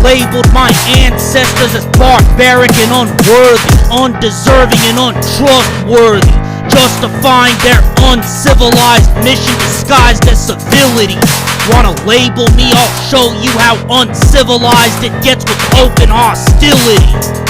labeled my ancestors as barbaric and unworthy, undeserving and untrustworthy, justifying their uncivilized mission disguised as civility. Wanna label me? I'll show you how uncivilized it gets with open hostility.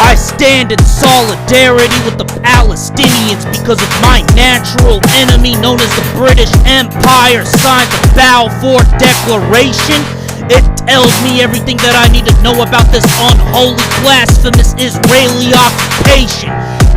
I stand in solidarity with the Palestinians because of my natural enemy known as the British Empire signed the Balfour Declaration. It tells me everything that I need to know about this unholy, blasphemous Israeli occupation.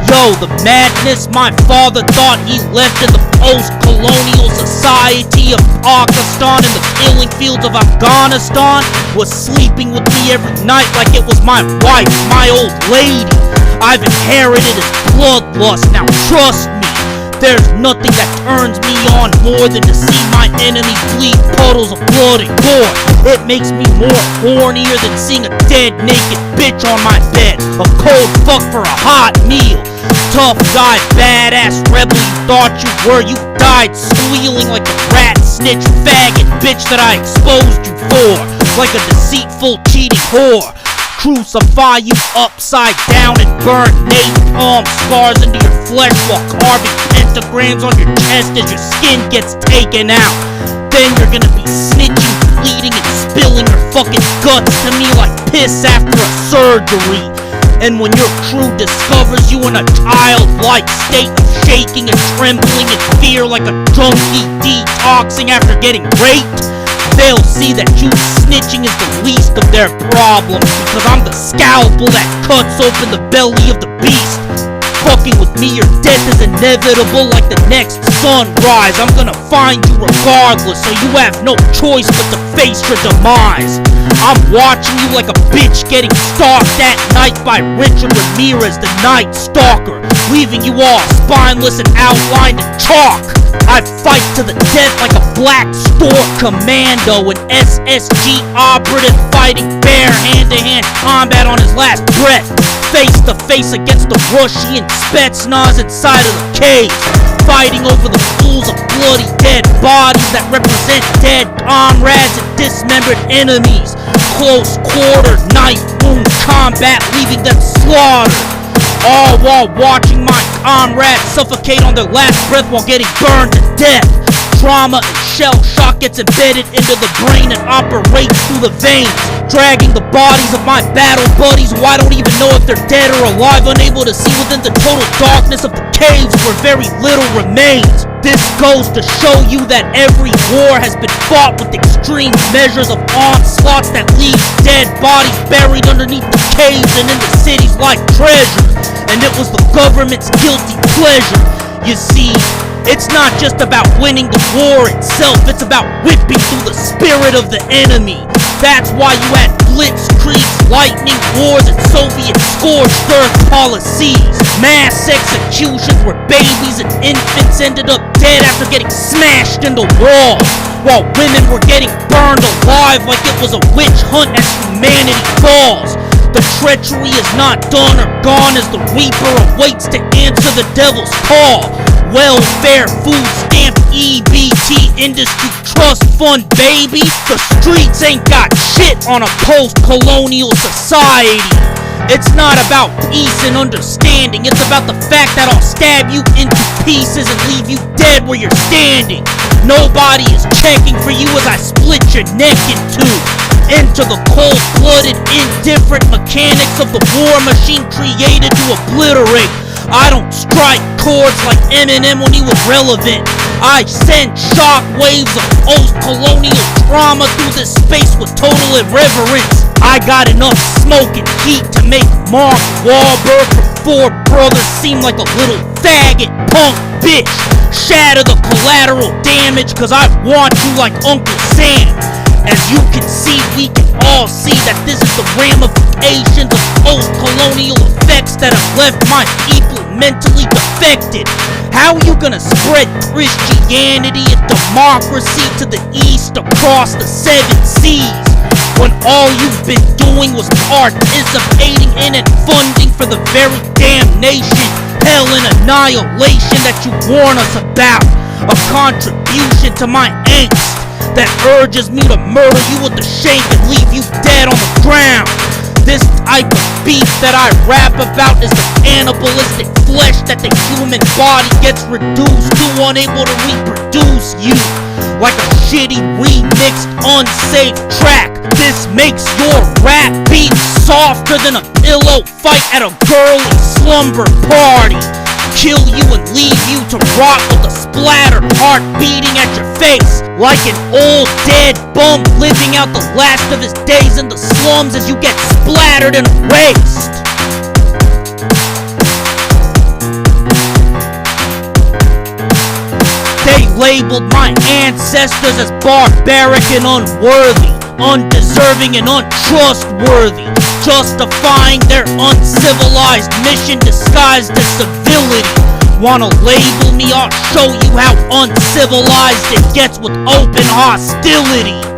Yo, the madness my father thought he left in the post-colonial society of Pakistan and the killing fields of Afghanistan was sleeping with me every night like it was my wife, my old lady. I've inherited his bloodlust, now trust me. There's nothing that turns me on more than to see my enemy bleed puddles of blood and gore. It makes me more hornier than seeing a dead, naked bitch on my bed. A cold fuck for a hot meal. Tough guy, badass rebel you thought you were. You died squealing like a rat, snitch, faggot bitch that I exposed you for. Like a deceitful, cheating whore. Crucify you upside down and burn napalm scars into your flesh while carving pentagrams on your chest as your skin gets taken out. Then you're gonna be snitching, bleeding, and spilling your fucking guts to me like piss after a surgery. And when your crew discovers you in a childlike state of shaking and trembling in fear like a junkie detoxing after getting raped, they'll see that you snitching is the least of their problems, because I'm the scalpel that cuts open the belly of the beast. Fucking with me, your death is inevitable like the next sunrise. I'm gonna find you regardless, so you have no choice but to face your demise. I'm watching you like a bitch getting stalked at night by Richard Ramirez, the Night Stalker, leaving you all spineless and outlined in chalk. I fight to the death like a black store commando, an SSG operative fighting bare hand-to-hand combat on his last breath, face to face against the Russian Spetsnaz inside of the cave, fighting over the pools of bloody dead bodies that represent dead comrades and dismembered enemies. Close quarter, knife wound combat, leaving them slaughtered. All while watching my comrades suffocate on their last breath while getting burned to death. Trauma and shell shock gets embedded into the brain and operates through the veins, dragging the bodies of my battle buddies who I don't even know if they're dead or alive, unable to see within the total darkness of the caves where very little remains. This goes to show you that every war has been fought with extreme measures of onslaughts that leave dead bodies buried underneath the caves and in the cities like treasure. And it was the government's guilty pleasure. You see, it's not just about winning the war itself, it's about whipping through the spirit of the enemy. That's why you had blitzkriegs, lightning wars, and Soviet scorched earth policies. Mass executions where babies and infants ended up dead after getting smashed into walls, while women were getting burned alive like it was a witch hunt as humanity falls. The treachery is not done or gone as the Reaper awaits to answer the devil's call. Welfare, food stamp, EBT, industry trust fund, baby. The streets ain't got shit on a post-colonial society. It's not about peace and understanding. It's about the fact that I'll stab you into pieces and leave you dead where you're standing. Nobody is checking for you as I split your neck in two. Into the cold-blooded, indifferent mechanics of the war machine created to obliterate. I don't strike chords like Eminem when he was relevant. I send shock waves of post-colonial trauma through this space with total irreverence. I got enough smoke and heat to make Mark Wahlberg from Four Brothers seem like a little faggot punk bitch. Shatter the collateral damage, cause I want you like Uncle Sam. As you can see, we can all see that this is the ramifications of post-colonial effects that have left my people mentally defected. How are you gonna spread Christianity and democracy to the east across the 7 seas, when all you've been doing was participating in and funding for the very damnation, hell, and annihilation that you warn us about? A contribution to my angst that urges me to murder you with the shank and leave you dead on the ground. This type of beef that I rap about is the cannibalistic flesh that the human body gets reduced to, unable to reproduce you. Like a shitty remixed unsafe track, this makes your rap beat softer than a pillow fight at a girly slumber party. Kill you and leave you to rot with a splattered heart beating at your face, like an old dead bum living out the last of his days in the slums as you get splattered and erased. They labeled my ancestors as barbaric and unworthy, undeserving and untrustworthy, justifying their uncivilized mission disguised as civility. Wanna label me? I'll show you how uncivilized it gets with open hostility.